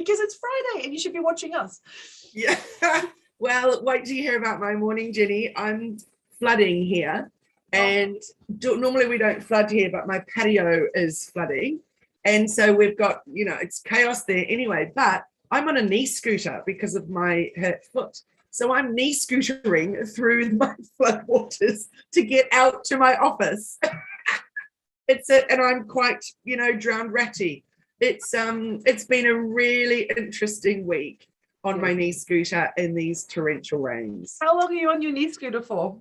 because it's Friday and you should be watching us. Yeah. Well, wait till you hear about my morning, Jenni. I'm flooding here. And normally we don't flood here, but my patio is flooding. And so we've got, it's chaos there anyway. But I'm on a knee scooter because of my hurt foot. So I'm knee scootering through my flood waters to get out to my office. And I'm quite, drowned ratty. It's been a really interesting week on my knee scooter in these torrential rains. How long are you on your knee scooter for?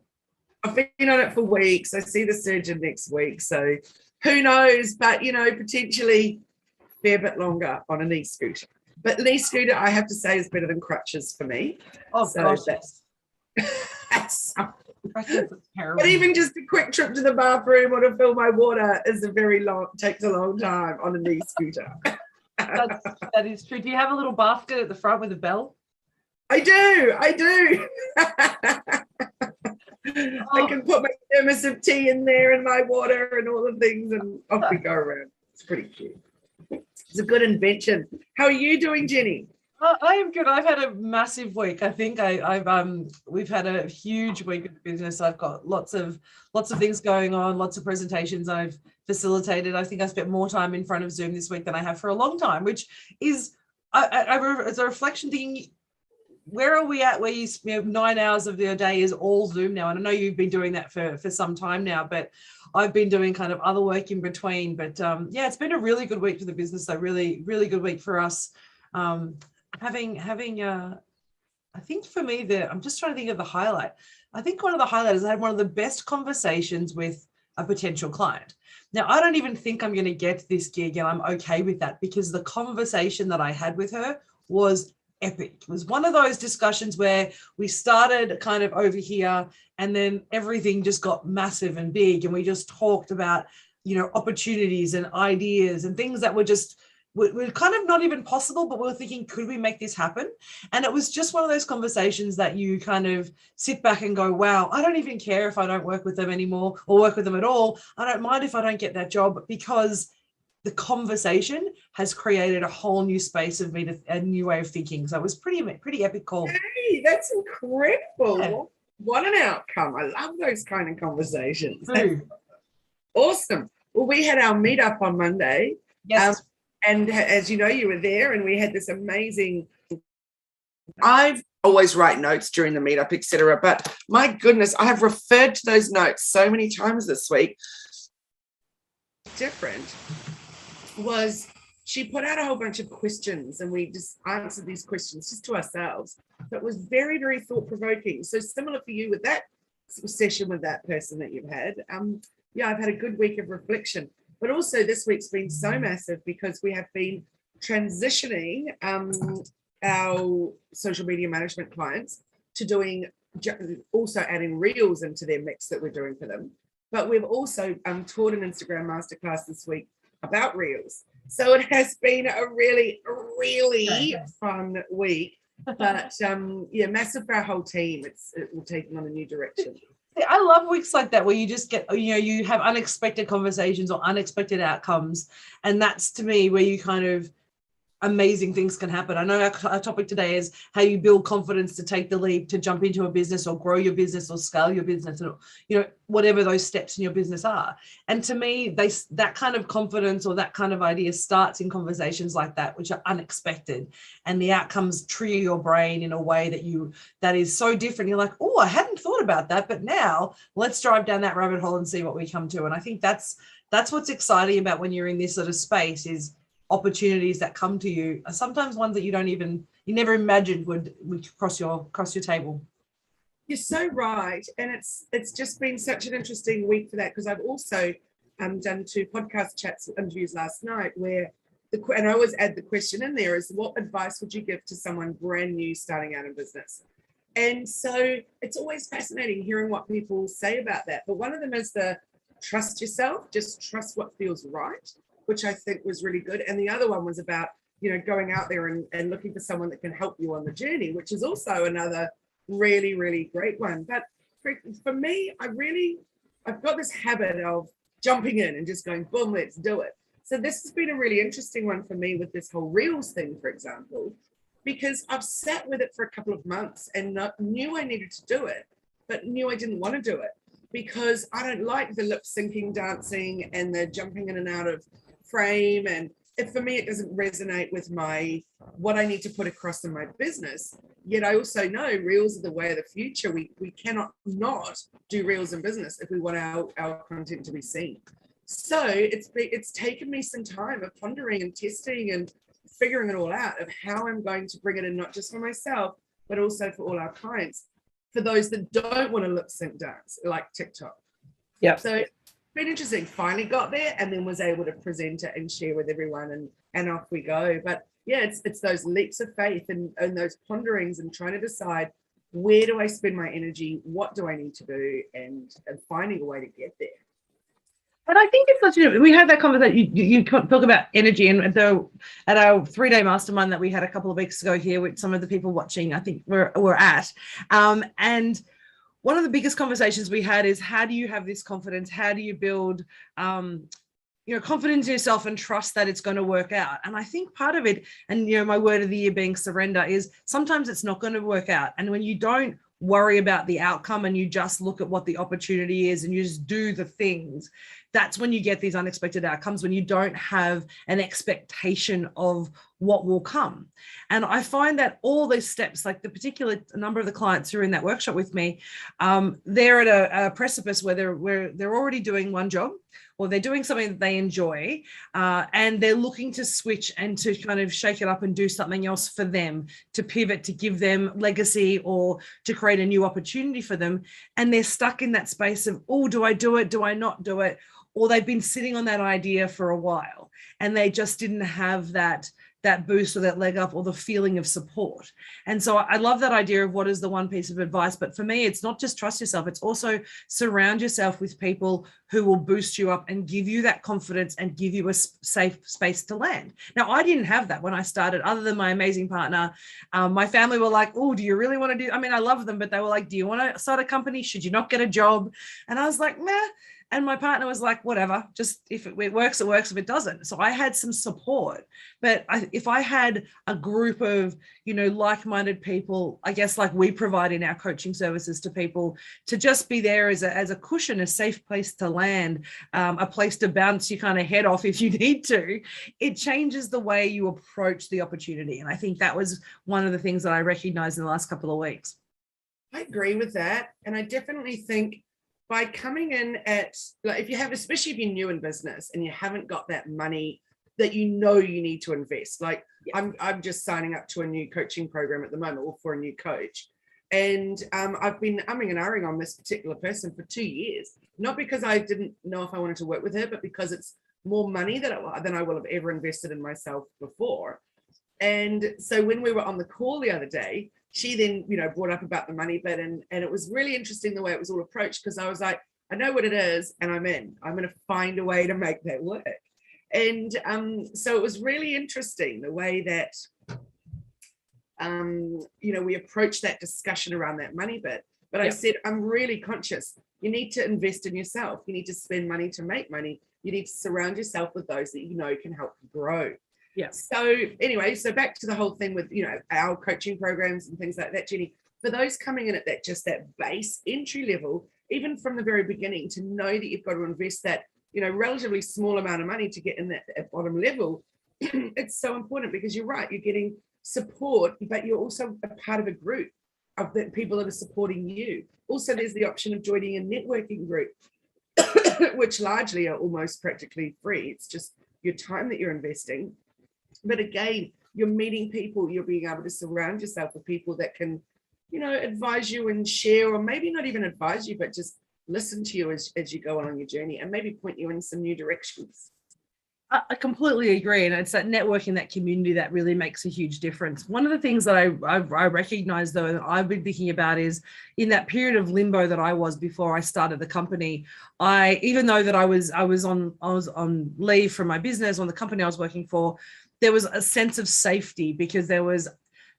I've been on it for weeks. I see the surgeon next week. So who knows? But, potentially a fair bit longer on a knee scooter. But knee scooter, I have to say, is better than crutches for me. Oh, so gosh. That's crutches is terrible. But even just a quick trip to the bathroom or to fill my water takes a long time on a knee scooter. That is true. Do you have a little basket at the front with a bell? I do. I can put my thermos of tea in there and my water and all the things, and off we go around. It's pretty cute. It's a good invention. How are you doing, Jenni? I am good. I've had a massive week. I think we've had a huge week of business. I've got lots of things going on, lots of presentations I've facilitated. I think I spent more time in front of Zoom this week than I have for a long time, which is as a reflection thinking, where are we at where you have 9 hours of your day is all Zoom now? And I know you've been doing that for some time now, but I've been doing kind of other work in between. But it's been a really good week for the business. So really, really good week for us. Having I think for me, I'm just trying to think of the highlight. I think one of the highlights is I had one of the best conversations with a potential client. Now, I don't even think I'm going to get this gig, and I'm okay with that because the conversation that I had with her was epic. It was one of those discussions where we started kind of over here and then everything just got massive and big, and we just talked about, opportunities and ideas and things that were just we're kind of not even possible, but we were thinking, could we make this happen? And it was just one of those conversations that you kind of sit back and go, wow, I don't even care if I don't work with them anymore or work with them at all. I don't mind if I don't get that job, because the conversation has created a whole new space of me, a new way of thinking. So it was pretty epic call. Hey, that's incredible. Yeah. What an outcome. I love those kind of conversations. Awesome. Well, we had our meetup on Monday. Yes. And as you know, you were there, and we had this amazing. I've always write notes during the meetup, etc. But my goodness, I have referred to those notes so many times this week. Different was she put out a whole bunch of questions, and we just answered these questions just to ourselves. But it was very, very thought-provoking. So similar for you with that session with that person that you've had. I've had a good week of reflection. But also this week's been so massive because we have been transitioning our social media management clients to doing, also adding reels into their mix that we're doing for them. But we've also taught an Instagram masterclass this week about reels. So it has been a really, really fun week. But massive for our whole team. We're taking on a new direction. I love weeks like that where you just get, you have unexpected conversations or unexpected outcomes. And that's, to me, where you kind of amazing things can happen. I know our topic today is how you build confidence to take the leap, to jump into a business or grow your business or scale your business, or, whatever those steps in your business are. And to me, that kind of confidence or that kind of idea starts in conversations like that, which are unexpected, and the outcomes trigger your brain in a way that is so different. You're like, oh, I hadn't thought about that, but now let's drive down that rabbit hole and see what we come to. And I think that's what's exciting about when you're in this sort of space, is opportunities that come to you are sometimes ones that you never imagined would cross your table. You're so right. And it's just been such an interesting week for that, because I've also done 2 podcast chats interviews last night where and I always add the question in there is, what advice would you give to someone brand new starting out in business? And so it's always fascinating hearing what people say about that. But one of them is the trust yourself, just trust what feels right, which I think was really good. And the other one was about, going out there and looking for someone that can help you on the journey, which is also another really, really great one. But for me, I've got this habit of jumping in and just going, boom, let's do it. So this has been a really interesting one for me with this whole Reels thing, for example, because I've sat with it for a couple of months and knew I needed to do it, but knew I didn't want to do it because I don't like the lip syncing dancing and the jumping in and out of frame. And for me, it doesn't resonate with what I need to put across in my business. Yet I also know Reels are the way of the future. We cannot not do Reels in business if we want our content to be seen. So it's taken me some time of pondering and testing and figuring it all out of how I'm going to bring it in, not just for myself, but also for all our clients, for those that don't want to lip sync dance like TikTok. Yeah. So it's been interesting. Finally got there and then was able to present it and share with everyone and off we go. But yeah, it's those leaps of faith and those ponderings and trying to decide, where do I spend my energy? What do I need to do? And finding a way to get there. And I think it's such we had that conversation. You talk about energy, and so at our 3-day mastermind that we had a couple of weeks ago here, with some of the people watching, I think we're at, and one of the biggest conversations we had is, how do you have this confidence? How do you build, confidence in yourself and trust that it's going to work out? And I think part of it, and my word of the year being surrender, is sometimes it's not going to work out, and when you don't worry about the outcome and you just look at what the opportunity is and you just do the things, that's when you get these unexpected outcomes, when you don't have an expectation of what will come. And I find that all those steps, like the particular number of the clients who are in that workshop with me, they're at a precipice where they're already doing one job, or they're doing something that they enjoy, and they're looking to switch and to kind of shake it up and do something else for them, to pivot, to give them legacy, or to create a new opportunity for them. And they're stuck in that space of, oh, do I do it? Do I not do it? Or they've been sitting on that idea for a while and they just didn't have that boost or that leg up or the feeling of support. And so I love that idea of what is the one piece of advice. But for me, it's not just trust yourself. It's also surround yourself with people who will boost you up and give you that confidence and give you a safe space to land. Now, I didn't have that when I started, other than my amazing partner. My family were like, oh, do you really want to do? I mean, I love them, but they were like, do you want to start a company? Should you not get a job? And I was like, nah. And my partner was like, whatever, just if it works, it works. If it doesn't. So I had some support. But if I had a group of, like-minded people, I guess like we provide in our coaching services to people, to just be there as a cushion, a safe place to land, a place to bounce your kind of head off if you need to, it changes the way you approach the opportunity. And I think that was one of the things that I recognized in the last couple of weeks. I agree with that. And I definitely think, by coming in at, like, if you have, especially if you're new in business and you haven't got that money that you need to invest, like I'm just signing up to a new coaching program at the moment, or for a new coach. And I've been umming and ahhing on this particular person for 2 years, not because I didn't know if I wanted to work with her, but because it's more money than I will have ever invested in myself before. And so when we were on the call the other day, she then, brought up about the money bit, and it was really interesting the way it was all approached, because I was like, I know what it is, and I'm going to find a way to make that work. And so it was really interesting the way that, we approached that discussion around that money bit. But I said, I'm really conscious. You need to invest in yourself. You need to spend money to make money. You need to surround yourself with those that can help you grow. Yeah. So anyway, so back to the whole thing with, our coaching programs and things like that, Jenni, for those coming in at that base entry level, even from the very beginning, to know that you've got to invest that, relatively small amount of money to get in that bottom level, it's so important, because you're right, you're getting support, but you're also a part of a group of the people that are supporting you. Also, there's the option of joining a networking group, which largely are almost practically free. It's just your time that you're investing. But again, you're meeting people, you're being able to surround yourself with people that can, advise you and share, or maybe not even advise you, but just listen to you as you go along your journey, and maybe point you in some new directions. I completely agree. And it's that networking, that community, that really makes a huge difference. One of the things that I recognize, though, that I've been thinking about is, in that period of limbo that I was before I started the company, even though that I was on leave from my business, on the company I was working for, there was a sense of safety, because there was,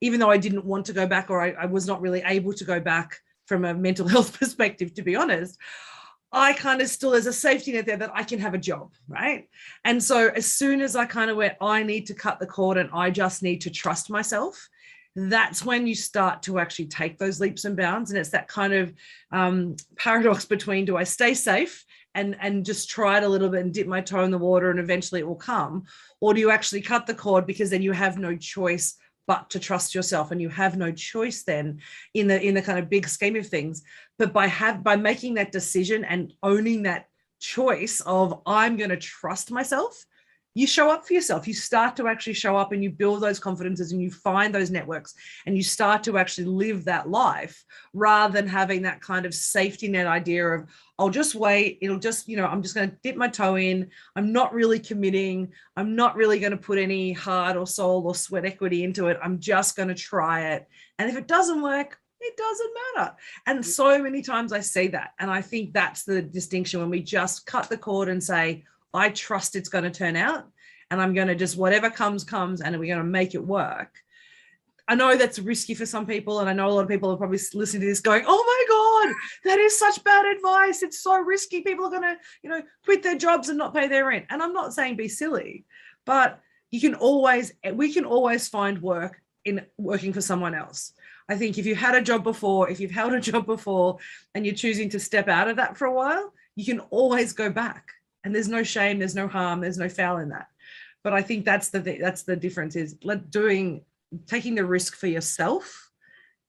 even though I didn't want to go back, or I was not really able to go back from a mental health perspective, to be honest, I kind of still, there's a safety net there that I can have a job, right? And so as soon as I kind of went, I need to cut the cord and I just need to trust myself, that's when you start to actually take those leaps and bounds. And it's that kind of paradox between, do I stay safe and just try it a little bit and dip my toe in the water and eventually it will come? Or do you actually cut the cord, because then you have no choice but to trust yourself, and you have no choice then in the kind of big scheme of things. But by making that decision and owning that choice of, I'm going to trust myself, you show up for yourself. You start to actually show up and you build those confidences and you find those networks and you start to actually live that life, rather than having that kind of safety net idea of, I'll just wait. It'll just, I'm just going to dip my toe in. I'm not really committing. I'm not really going to put any heart or soul or sweat equity into it. I'm just going to try it. And if it doesn't work, it doesn't matter. And so many times I see that. And I think that's the distinction, when we just cut the cord and say, I trust it's going to turn out, and I'm going to just, whatever comes, and we're going to make it work. I know that's risky for some people, and I know a lot of people are probably listening to this going, oh my God, that is such bad advice. It's so risky. People are going to, quit their jobs and not pay their rent. And I'm not saying be silly, but we can always find work in working for someone else. I think if you had a job before, if you've held a job before and you're choosing to step out of that for a while, you can always go back. And there's no shame, there's no harm, there's no foul in that. But I think that's the difference, is taking the risk for yourself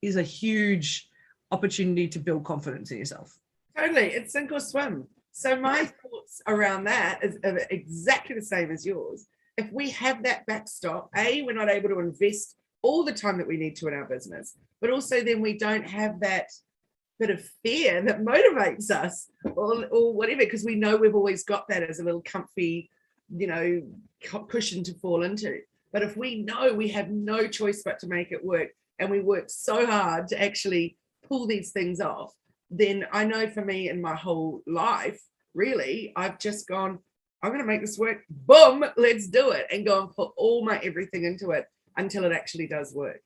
is a huge opportunity to build confidence in yourself. Totally. It's sink or swim. So my thoughts around that is exactly the same as yours. If we have that backstop, we're not able to invest all the time that we need to in our business, but also then we don't have that bit of fear that motivates us or whatever, because we know we've always got that as a little comfy, cushion to fall into. But if we know we have no choice but to make it work, and we work so hard to actually pull these things off, then I know for me in my whole life, really, I've just gone, I'm going to make this work. Boom, let's do it. And go and put all my everything into it until it actually does work.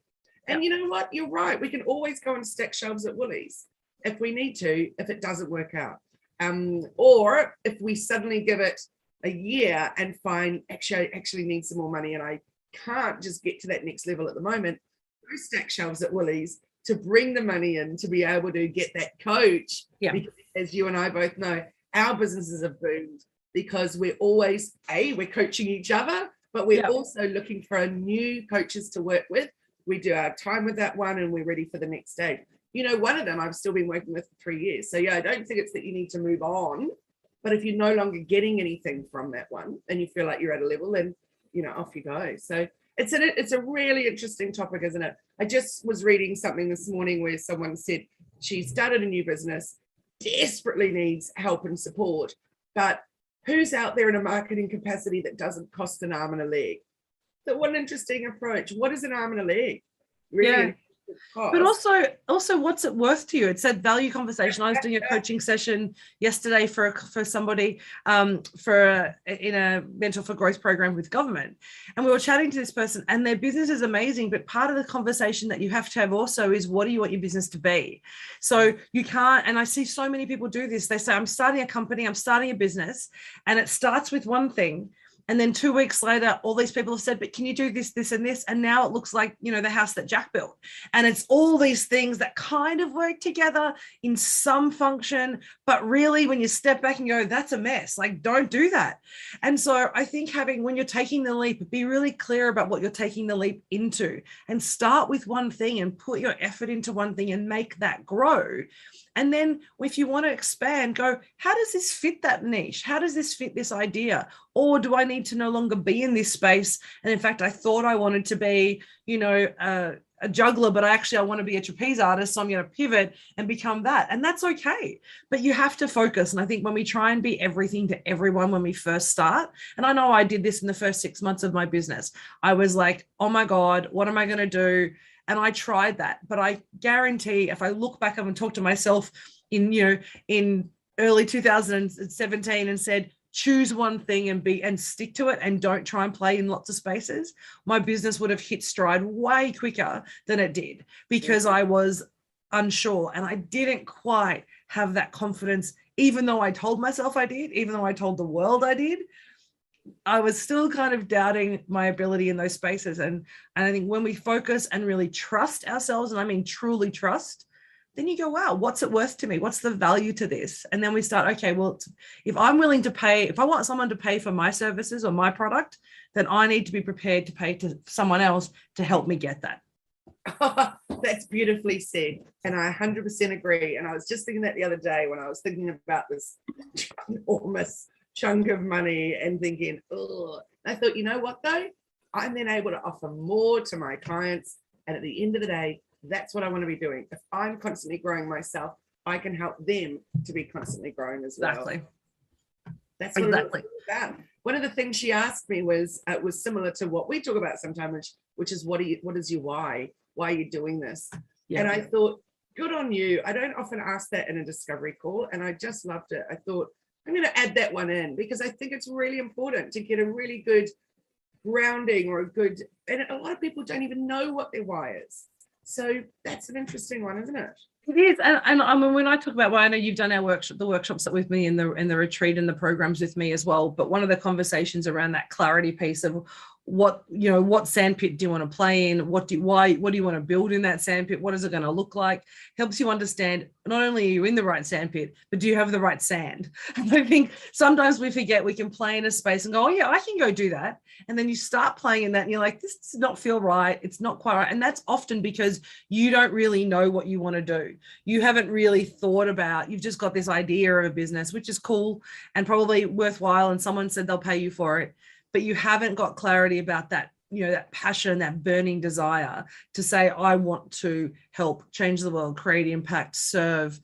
And you know what? You're right. We can always go and stack shelves at Woolies if we need to, if it doesn't work out. Or if we suddenly give it a year and find, actually, I actually need some more money and I can't just get to that next level at the moment, go stack shelves at Woolies to bring the money in to be able to get that coach. Yeah. Because as you and I both know, our businesses have boomed because we're always, we're coaching each other, but we're also looking for new coaches to work with. We do our time with that one and we're ready for the next stage. One of them I've still been working with for 3 years. So I don't think it's that you need to move on, but if you're no longer getting anything from that one and you feel like you're at a level, then, off you go. So it's a really interesting topic, isn't it? I just was reading something this morning where someone said she started a new business, desperately needs help and support, but who's out there in a marketing capacity that doesn't cost an arm and a leg? So what an interesting approach. What is an arm and a leg? Really? But also what's it worth to you? It's that value conversation. I was doing a coaching session yesterday for somebody in a mentor for growth program with government, and we were chatting to this person, and their business is amazing, but part of the conversation that you have to have also is, what do you want your business to be? So you can't, and I see so many people do this, they say, I'm starting a company, I'm starting a business, and it starts with one thing. And then 2 weeks later, all these people have said, but can you do this, this, and this? And now it looks like, the house that Jack built. And it's all these things that kind of work together in some function, but really when you step back and go, that's a mess, like, don't do that. And so I think when you're taking the leap, be really clear about what you're taking the leap into, and start with one thing and put your effort into one thing and make that grow. And then if you want to expand, go, how does this fit that niche? How does this fit this idea? Or do I need to no longer be in this space? And in fact, I thought I wanted to be, a juggler, but I want to be a trapeze artist. So I'm going to pivot and become that. And that's okay. But you have to focus. And I think when we try and be everything to everyone when we first start, and I know I did this in the first 6 months of my business, I was like, oh my God, what am I going to do? And I tried that, but I guarantee if I look back up and talk to myself in early 2017 and said, choose one thing and stick to it and don't try and play in lots of spaces, my business would have hit stride way quicker than it did, because I was unsure and I didn't quite have that confidence even though I told myself I did, even though I told the world I did, I was still kind of doubting my ability in those spaces. And I think when we focus and really trust ourselves, and I mean truly trust, then you go, wow, what's it worth to me? What's the value to this? And then we start, okay, well, if I'm willing to pay, if I want someone to pay for my services or my product, then I need to be prepared to pay to someone else to help me get that. That's beautifully said. And I 100% agree. And I was just thinking that the other day when I was thinking about this enormous chunk of money and thinking, oh, I thought, you know what though? I'm then able to offer more to my clients. And at the end of the day, that's what I want to be doing. If I'm constantly growing myself, I can help them to be constantly growing as well. Exactly. That's what it's about. One of the things she asked me was similar to what we talk about sometimes, which is what is your why? Why are you doing this? Yeah. And I thought, good on you. I don't often ask that in a discovery call, and I just loved it. I thought, I'm going to add that one in because I think it's really important to get a really good grounding or and a lot of people don't even know what their why is. So that's an interesting one, isn't it? It is, and I mean, when I talk about why, I know you've done our the workshops that with me in the retreat and the programs with me as well. But one of the conversations around that clarity piece of what sandpit do you want to play in? What do you want to build in that sandpit? What is it going to look like? Helps you understand not only are you in the right sandpit, but do you have the right sand? And I think sometimes we forget we can play in a space and go, oh yeah, I can go do that. And then you start playing in that and you're like, this does not feel right. It's not quite right. And that's often because you don't really know what you want to do. You haven't really thought about, you've just got this idea of a business, which is cool and probably worthwhile. And someone said they'll pay you for it, but you haven't got clarity about that, that passion, that burning desire to say, I want to help change the world, create impact, serve,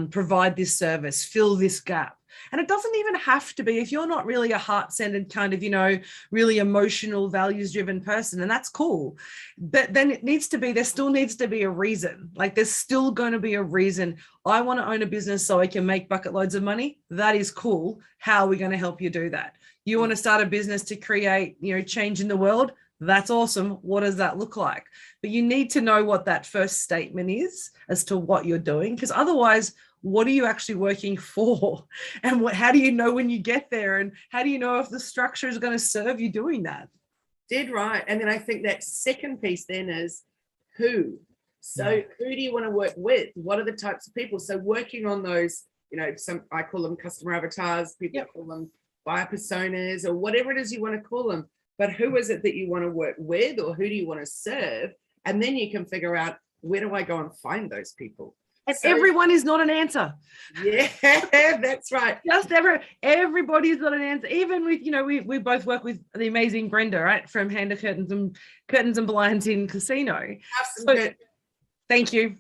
provide this service, fill this gap. And it doesn't even have to be, if you're not really a heart-centered kind of, really emotional, values-driven person, and that's cool. But then there still needs to be a reason. Like there's still going to be a reason. I want to own a business so I can make bucket loads of money. That is cool. How are we going to help you do that? You want to start a business to create, change in the world? That's awesome. What does that look like? But you need to know what that first statement is as to what you're doing, because otherwise, what are you actually working for? And how do you know when you get there? And how do you know if the structure is going to serve you doing that? Dead right. And then I think that second piece then is who. So who do you want to work with? What are the types of people? So working on those, I call them customer avatars, people call them buyer personas, or whatever it is you want to call them. But who is it that you want to work with, or who do you want to serve? And then you can figure out, where do I go and find those people? And everyone is not an answer. Yeah, that's right. Just everybody is not an answer. Even with, we both work with the amazing Brenda, right, from Hand of Curtains and Blinds in Casino. So, thank you.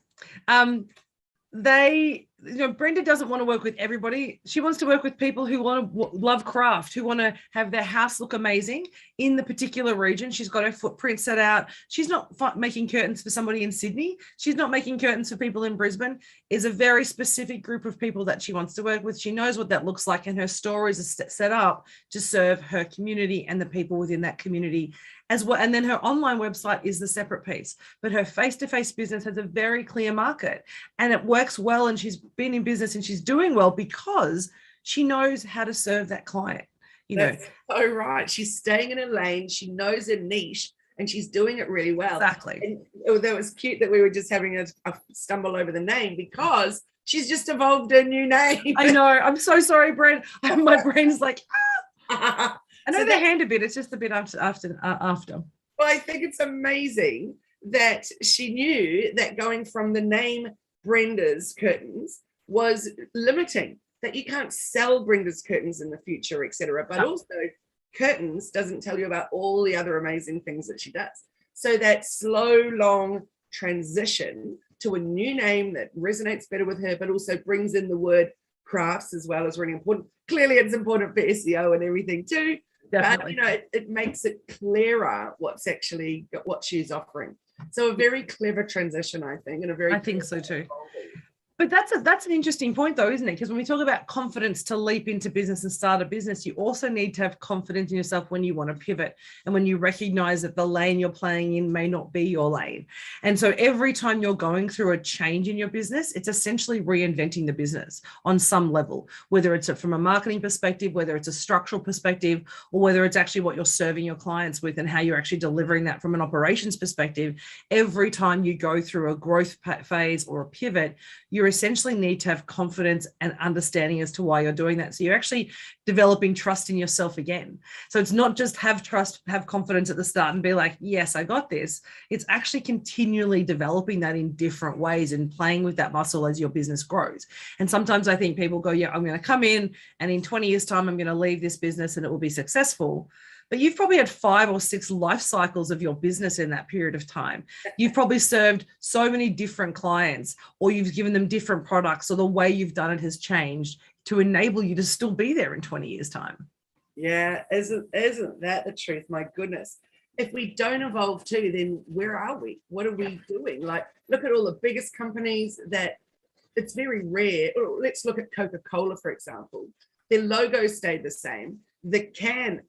Brenda doesn't want to work with everybody. She wants to work with people who love craft, who want to have their house look amazing in the particular region. She's got her footprint set out. She's not making curtains for somebody in Sydney. She's not making curtains for people in Brisbane. It's a very specific group of people that she wants to work with. She knows what that looks like, and her stories are set up to serve her community and the people within that community as well. And then her online website is the separate piece, but her face-to-face business has a very clear market, and it works well. And she's been in business and she's doing well because she knows how to serve that client. That's so right. She's staying in her lane. She knows her niche and she's doing it really well. Exactly. And although it was cute that we were just having a stumble over the name, because she's just evolved her new name. I know. I'm so sorry, Brent. My brain's like, I know the hand a bit. It's just a bit after. Well, I think it's amazing that she knew that going from the name Brenda's Curtains was limiting, that you can't sell Brenda's Curtains in the future, etc. But also curtains doesn't tell you about all the other amazing things that she does. So that slow, long transition to a new name that resonates better with her, but also brings in the word crafts as well, is really important. Clearly it's important for SEO and everything too. Definitely. But it makes it clearer what she's offering. So a very clever transition, I think, and I think so too. But that's an interesting point though, isn't it? Because when we talk about confidence to leap into business and start a business, you also need to have confidence in yourself when you want to pivot and when you recognize that the lane you're playing in may not be your lane. And so every time you're going through a change in your business, it's essentially reinventing the business on some level, whether it's from a marketing perspective, whether it's a structural perspective, or whether it's actually what you're serving your clients with and how you're actually delivering that from an operations perspective. Every time you go through a growth phase or a pivot, you essentially need to have confidence and understanding as to why you're doing that. So you're actually developing trust in yourself again. So it's not just have trust, have confidence at the start and be like, yes, I got this. It's actually continually developing that in different ways and playing with that muscle as your business grows. And sometimes I think people go, yeah, I'm going to come in and in 20 years time, I'm going to leave this business and it will be successful. But you've probably had 5 or 6 life cycles of your business in that period of time. You've probably served so many different clients, or you've given them different products, or the way you've done it has changed to enable you to still be there in 20 years' time. Yeah, isn't that the truth? My goodness. If we don't evolve too, then where are we? What are we doing? Like, look at all the biggest companies that it's very rare. Let's look at Coca-Cola, for example. Their logo stayed the same. The can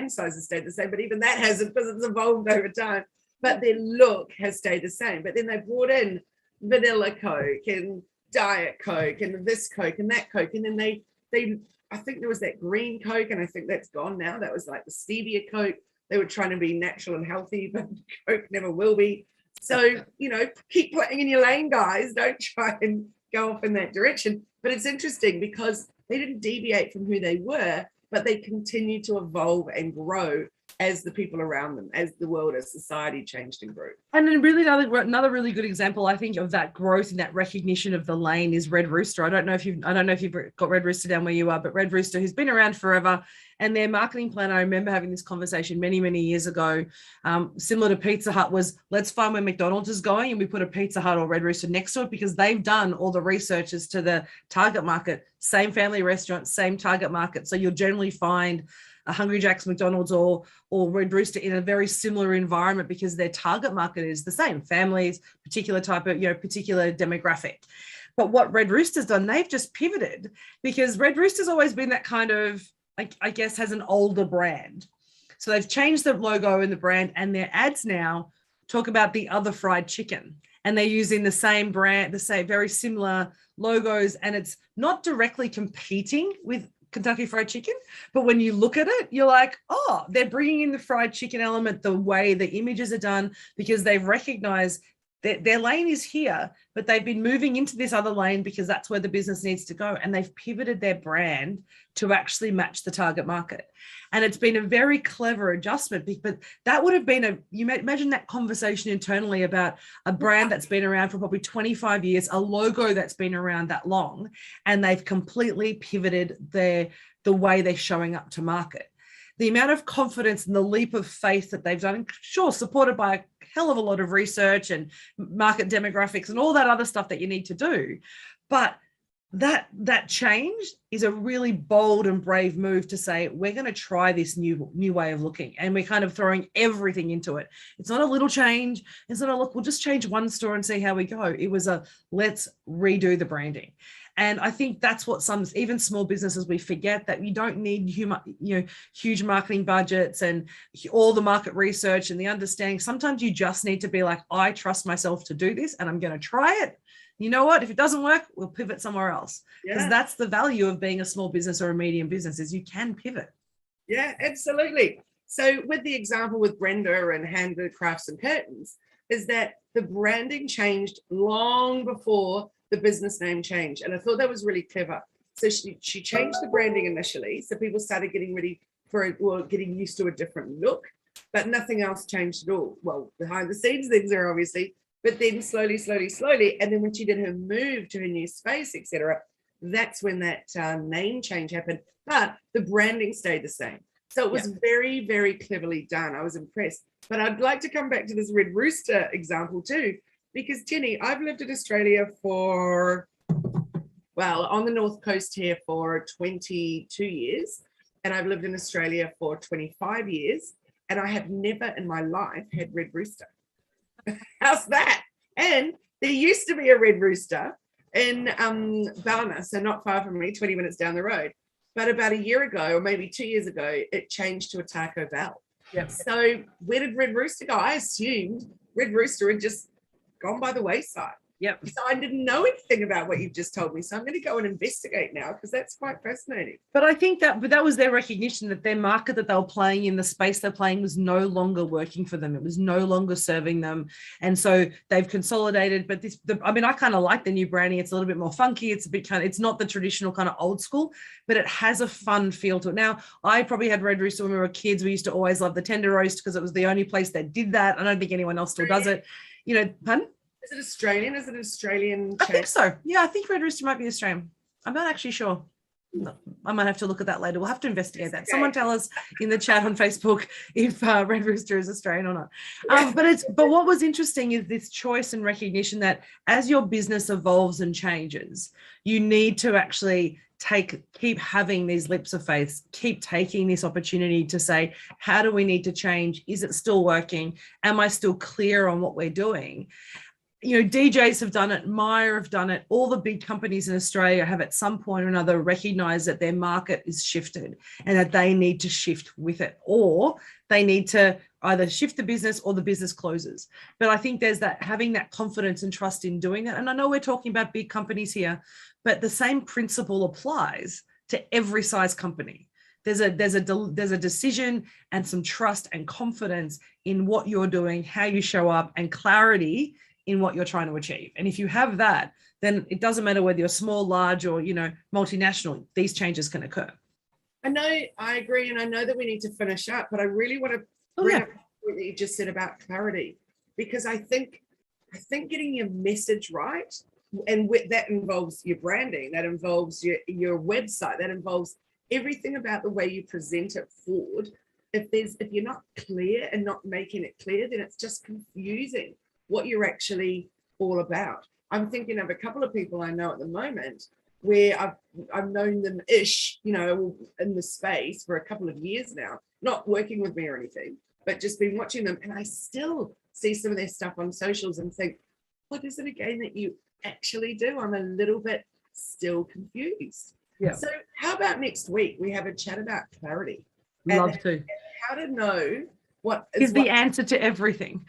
size has stayed the same, but even that hasn't because it's evolved over time. But their look has stayed the same. But then they brought in vanilla Coke and Diet Coke and this Coke and that Coke. And then they I think there was that green Coke, and I think that's gone now. That was like the stevia Coke. They were trying to be natural and healthy, but Coke never will be. So, keep playing in your lane, guys. Don't try and go off in that direction. But it's interesting because they didn't deviate from who they were, but they continue to evolve and grow as the people around them, as the world, as society changed and grew. And then really another really good example, I think, of that growth and that recognition of the lane is Red Rooster. I don't know if you've got Red Rooster down where you are, but Red Rooster, who's been around forever, and their marketing plan, I remember having this conversation many, many years ago, similar to Pizza Hut, was let's find where McDonald's is going and we put a Pizza Hut or Red Rooster next to it because they've done all the research as to the target market, same family restaurant, same target market. So you'll generally find a Hungry Jack's, McDonald's, or Red Rooster in a very similar environment because their target market is the same, families, particular type of, particular demographic. But what Red Rooster's done, they've just pivoted because Red Rooster's always been that kind of, I guess, has an older brand. So they've changed the logo and the brand, and their ads now talk about the other fried chicken. And they're using the same brand, the same very similar logos, and it's not directly competing with Kentucky Fried Chicken, but when you look at it, you're like, oh, they're bringing in the fried chicken element, the way the images are done, because they've recognized that their lane is here, but they've been moving into this other lane because that's where the business needs to go. And they've pivoted their brand to actually match the target market. And it's been a very clever adjustment, but that would have been you imagine that conversation internally about a brand that's been around for probably 25 years, a logo that's been around that long, and they've completely pivoted the way they're showing up to market. The amount of confidence and the leap of faith that they've done, sure, supported by a hell of a lot of research and market demographics and all that other stuff that you need to do. But that change is a really bold and brave move to say, we're going to try this new way of looking, and we're kind of throwing everything into it. It's not a little change. It's not a look, we'll just change one store and see how we go. It was let's redo the branding. And I think that's what even small businesses, we forget that you don't need huge marketing budgets and all the market research and the understanding. Sometimes you just need to be like, I trust myself to do this and I'm going to try it. You know what? If it doesn't work, we'll pivot somewhere else. Because that's the value of being a small business or a medium business, is you can pivot. Yeah, absolutely. So with the example with Brenda and Handicrafts and Curtains, is that the branding changed long before the business name changed. And I thought that was really clever. So she changed the branding initially. So people started getting ready getting used to a different look, but nothing else changed at all. Well, behind the scenes things are obviously, but then slowly. And then when she did her move to her new space, etc., that's when that name change happened. But the branding stayed the same. So it was very, very cleverly done. I was impressed. But I'd like to come back to this Red Rooster example too, because Jenni, I've lived in Australia on the North Coast here for 22 years, and I've lived in Australia for 25 years, and I have never in my life had Red Rooster. How's that? And there used to be a Red Rooster in Ballina, so not far from me, 20 minutes down the road. But about a year ago, or maybe 2 years ago, it changed to a Taco Bell. Yep. So where did Red Rooster go? I assumed Red Rooster had just gone by the wayside. Yep. So I didn't know anything about what you've just told me. So I'm going to go and investigate now, because that's quite fascinating. But I think that was their recognition that their market that they were playing in, the space they're playing, was no longer working for them. It was no longer serving them. And so they've consolidated. But I kind of like the new branding. It's a little bit more funky. It's a bit it's not the traditional kind of old school, but it has a fun feel to it. Now, I probably had Red Rooster when we were kids. We used to always love the tender roast because it was the only place that did that. I don't think anyone else still does it. Pardon? Is it Australian? Is it Australian? I think so. Yeah, I think Red Rooster might be Australian. I'm not actually sure. No, I might have to look at that later. We'll have to investigate that. Someone tell us in the chat on Facebook if Red Rooster is Australian or not. But what was interesting is this choice and recognition that as your business evolves and changes, you need to actually keep having these leaps of faith, keep taking this opportunity to say, how do we need to change? Is it still working? Am I still clear on what we're doing? DJs have done it, Myer have done it. All the big companies in Australia have at some point or another recognized that their market is shifted and that they need to shift with it, or they need to either shift the business or the business closes. But I think there's having that confidence and trust in doing that. And I know we're talking about big companies here, but the same principle applies to every size company. There's a decision and some trust and confidence in what you're doing, how you show up, and clarity in what you're trying to achieve. And if you have that, then it doesn't matter whether you're small, large, or multinational, these changes can occur. I agree, and I know that we need to finish up, but I really want to bring up what you just said about clarity, because I think getting your message right, and that involves your branding, that involves your website, that involves everything about the way you present it forward. If you're not clear and not making it clear, then it's just confusing what you're actually all about. I'm thinking of a couple of people I know at the moment where I've known them in the space for a couple of years now, not working with me or anything, but just been watching them. And I still see some of their stuff on socials and think, what is it again that you actually do? I'm a little bit still confused. Yeah. So how about next week we have a chat about clarity? Love to. And how to know what is the answer to everything.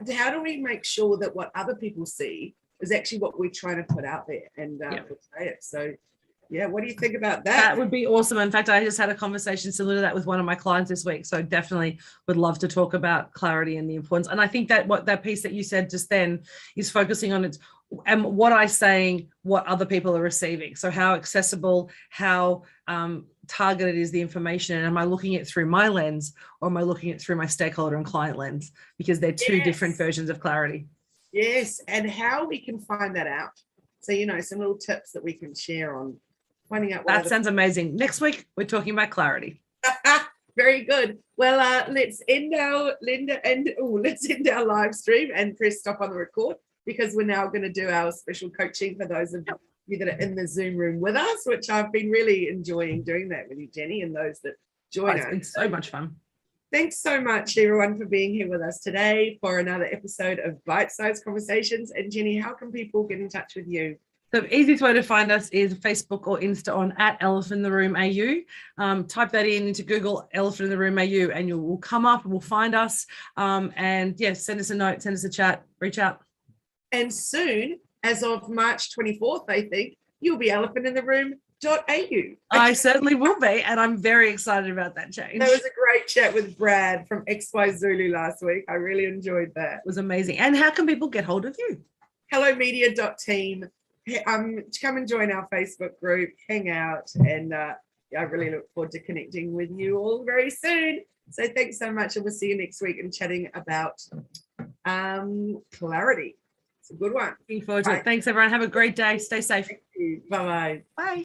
How do we make sure that what other people see is actually what we're trying to put out there and portray it? So, what do you think about that? That would be awesome. In fact, I just had a conversation similar to that with one of my clients this week. So definitely would love to talk about clarity and the importance. And I think that that piece that you said just then is focusing on it. And what I'm saying, what other people are receiving. So how accessible, how targeted is the information, and am I looking at it through my lens, or am I looking at it through my stakeholder and client lens? Because they're two different versions of clarity. Yes, and how we can find that out. So, some little tips that we can share on finding out. That sounds amazing. Next week, we're talking about clarity. Very good. Well, let's end our live stream and press stop on the record, because we're now going to do our special coaching for those of you that are in the Zoom room with us, which I've been really enjoying doing that with you, Jenni, and those that join us. It's been so much fun. Thanks so much, everyone, for being here with us today for another episode of Bite-Sized Conversations. And Jenni, how can people get in touch with you? The easiest way to find us is Facebook or Insta on @ElephantInTheRoomAU. Type that into Google, Elephant in the Room AU, and you will come up and we'll find us. And send us a note, send us a chat, reach out. And soon, as of March 24th, I think, you'll be elephantinttheroom.au. I certainly will be, and I'm very excited about that change. That was a great chat with Brad from XY Zulu last week. I really enjoyed that. It was amazing. And how can people get hold of you? hellomedia.team. Come and join our Facebook group, hang out, and I really look forward to connecting with you all very soon. So thanks so much, and we'll see you next week and chatting about clarity. It's a good one. Looking forward to it. Thanks, everyone. Have a great day. Stay safe. Thank you. Bye-bye. Bye.